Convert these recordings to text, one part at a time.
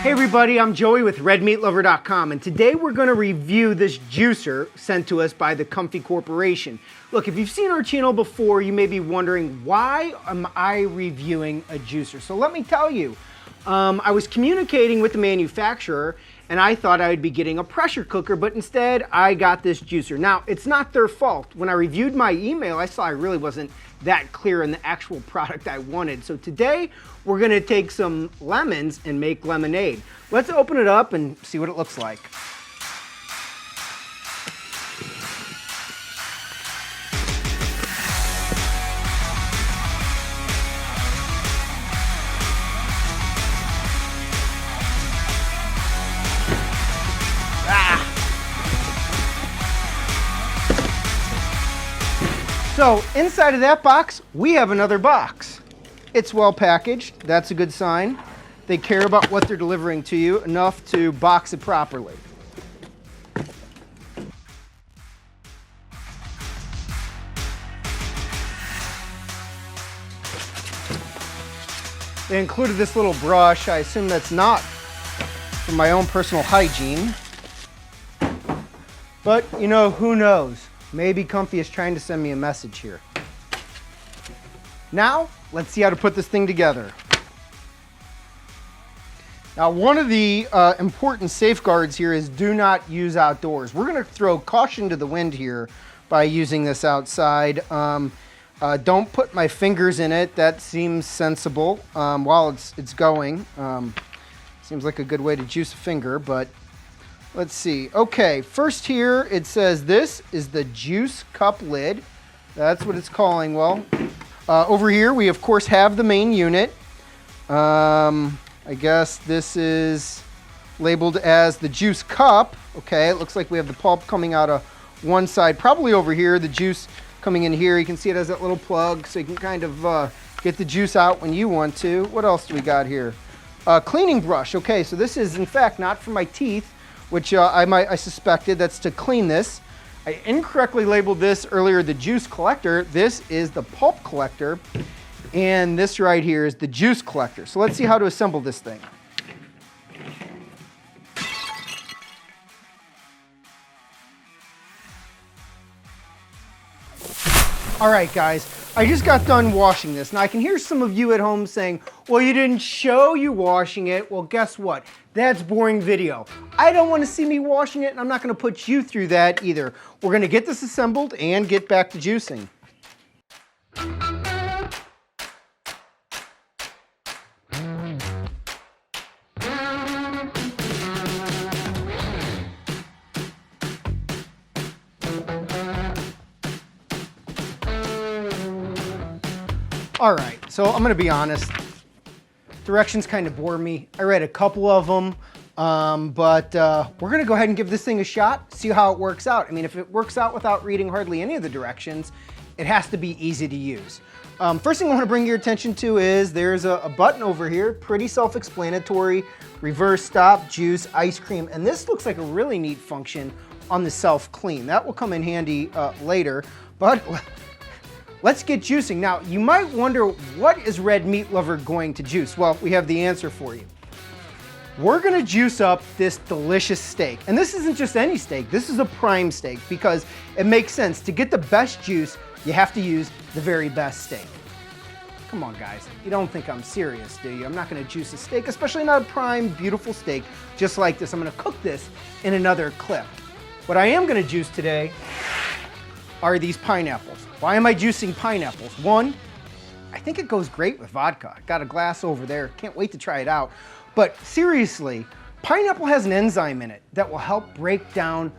Hey everybody, I'm Joey with RedMeatLover.com, and today we're going to review this juicer sent to us by the Comfy Corporation. Look, if you've seen our channel before, you may be wondering, why am I reviewing a juicer? So let me tell you, I was communicating with the manufacturer and I thought I would be getting a pressure cooker, but instead I got this juicer. Now, it's not their fault. When I reviewed my email, I saw I really wasn't that clear in the actual product I wanted. So today, we're gonna take some lemons and make lemonade. Let's open it up and see what it looks like. So inside of that box, we have another box. It's well packaged, that's a good sign. They care about what they're delivering to you enough to box it properly. They included this little brush. I assume that's not for my own personal hygiene. But, you know, who knows? Maybe Comfy is trying to send me a message here. Now, let's see how to put this thing together. Now, one of the important safeguards here is do not use outdoors. We're going to throw caution to the wind here by using this outside. Don't put my fingers in it. That seems sensible while it's going. Seems like a good way to juice a finger, but let's see. Okay, first here it says this is the juice cup lid. That's what it's calling. Well, over here we of course have the main unit. I guess this is labeled as the juice cup. Okay, it looks like we have the pulp coming out of one side, probably over here, the juice coming in here. You can see it has that little plug so you can kind of get the juice out when you want to. What else do we got here? Cleaning brush. Okay, so this is in fact not for my teeth, which I suspected. That's to clean this. I incorrectly labeled this earlier the juice collector. This is the pulp collector, and this right here is the juice collector. So let's see how to assemble this thing. All right, guys, I just got done washing this. Now I can hear some of you at home saying, well, you didn't show you washing it. Well, guess what? That's boring video. I don't want to see me washing it, and I'm not going to put you through that either. We're going to get this assembled and get back to juicing. All right, so I'm gonna be honest, directions kind of bore me. I read a couple of them, but we're gonna go ahead and give this thing a shot, see how it works out. I mean, if it works out without reading hardly any of the directions, it has to be easy to use. First thing I wanna bring your attention to is there's a button over here, pretty self-explanatory, reverse, stop, juice, ice cream, and this looks like a really neat function on the self-clean. That will come in handy later, but let's get juicing. Now, you might wonder, what is Red Meat Lover going to juice? Well, we have the answer for you. We're gonna juice up this delicious steak. And this isn't just any steak, this is a prime steak, because it makes sense. To get the best juice, you have to use the very best steak. Come on, guys, you don't think I'm serious, do you? I'm not gonna juice a steak, especially not a prime, beautiful steak, just like this. I'm gonna cook this in another clip. What I am gonna juice today are these pineapples. Why am I juicing pineapples? One, I think it goes great with vodka. I got a glass over there, can't wait to try it out. But seriously, pineapple has an enzyme in it that will help break down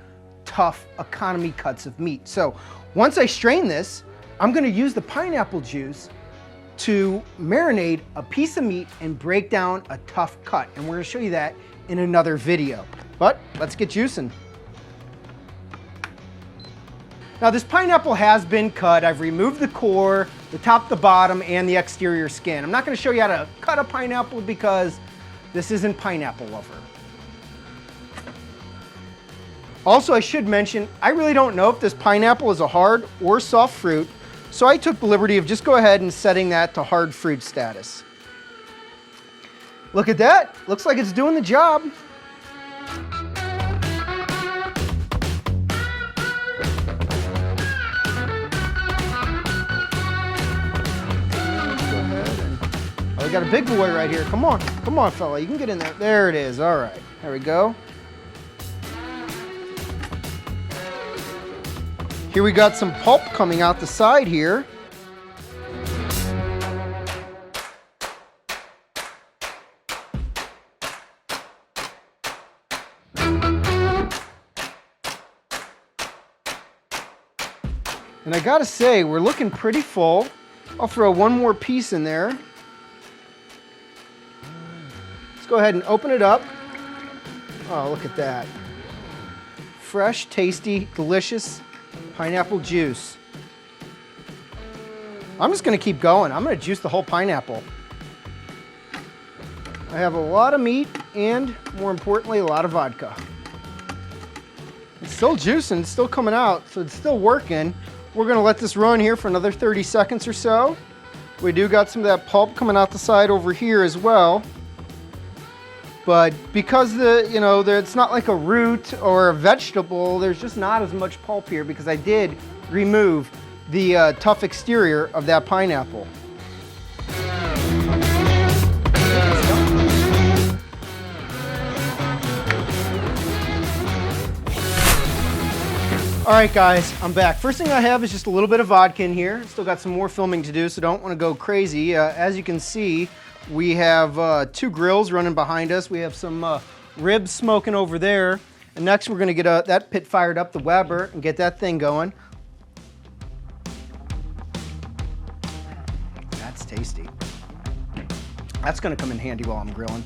tough economy cuts of meat. So once I strain this, I'm gonna use the pineapple juice to marinate a piece of meat and break down a tough cut. And we're gonna show you that in another video. But let's get juicing. Now this pineapple has been cut. I've removed the core, the top, the bottom, and the exterior skin. I'm not gonna show you how to cut a pineapple because this isn't Pineapple Lover. Also, I should mention, I really don't know if this pineapple is a hard or soft fruit, so I took the liberty of just go ahead and setting that to hard fruit status. Look at that. Looks like it's doing the job. Oh, we got a big boy right here. Come on, fella. You can get in there. There it is. All right, there we go. Here we got some pulp coming out the side here. And I gotta say, we're looking pretty full. I'll throw one more piece in there. Let's go ahead and open it up. Oh, look at that. Fresh, tasty, delicious pineapple juice. I'm just gonna keep going. I'm gonna juice the whole pineapple. I have a lot of meat and, more importantly, a lot of vodka. It's still juicing, it's still coming out, so it's still working. We're gonna let this run here for another 30 seconds or so. We do got some of that pulp coming out the side over here as well. But because it's not like a root or a vegetable, there's just not as much pulp here because I did remove the tough exterior of that pineapple. All right, guys, I'm back. First thing I have is just a little bit of vodka in here. Still got some more filming to do, so don't want to go crazy. As you can see, we have 2 grills running behind us. We have some ribs smoking over there. And next we're gonna get that pit fired up, the Weber, and get that thing going. That's tasty. That's gonna come in handy while I'm grilling.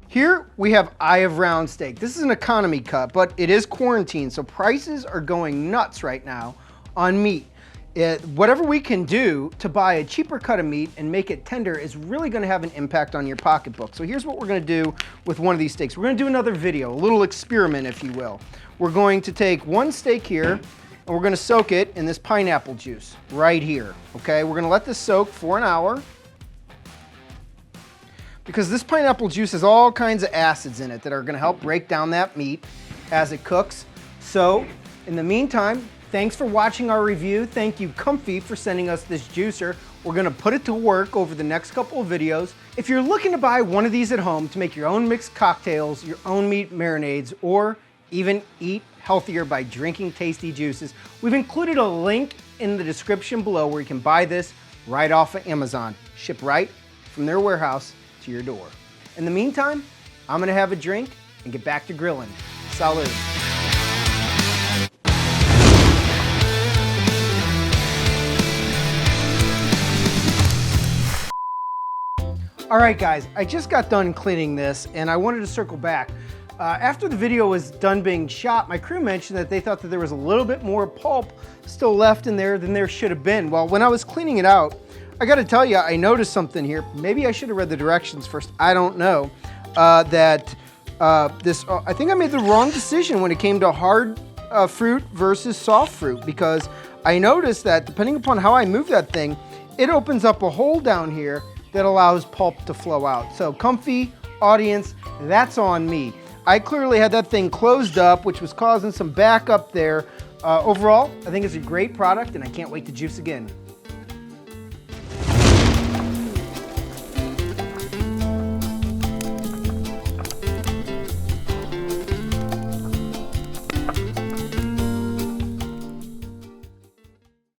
Here we have eye of round steak. This is an economy cut, but it is quarantine, so prices are going nuts right now on meat. Whatever we can do to buy a cheaper cut of meat and make it tender is really gonna have an impact on your pocketbook. So here's what we're gonna do with one of these steaks. We're gonna do another video, a little experiment, if you will. We're going to take one steak here and we're gonna soak it in this pineapple juice right here, okay? We're gonna let this soak for an hour, because this pineapple juice has all kinds of acids in it that are gonna help break down that meat as it cooks. So, in the meantime, thanks for watching our review. Thank you, Comfy, for sending us this juicer. We're gonna put it to work over the next couple of videos. If you're looking to buy one of these at home to make your own mixed cocktails, your own meat marinades, or even eat healthier by drinking tasty juices, we've included a link in the description below where you can buy this right off of Amazon. Shipped right from their warehouse to your door. In the meantime, I'm gonna have a drink and get back to grilling. Salud. All right, guys, I just got done cleaning this and I wanted to circle back. After the video was done being shot, my crew mentioned that they thought that there was a little bit more pulp still left in there than there should have been. Well, when I was cleaning it out, I gotta tell you, I noticed something here. Maybe I should have read the directions first, I don't know. I think I made the wrong decision when it came to hard fruit versus soft fruit, because I noticed that depending upon how I move that thing, it opens up a hole down here that allows pulp to flow out. So Comfy, audience, that's on me. I clearly had that thing closed up, which was causing some backup there. Overall, I think it's a great product and I can't wait to juice again.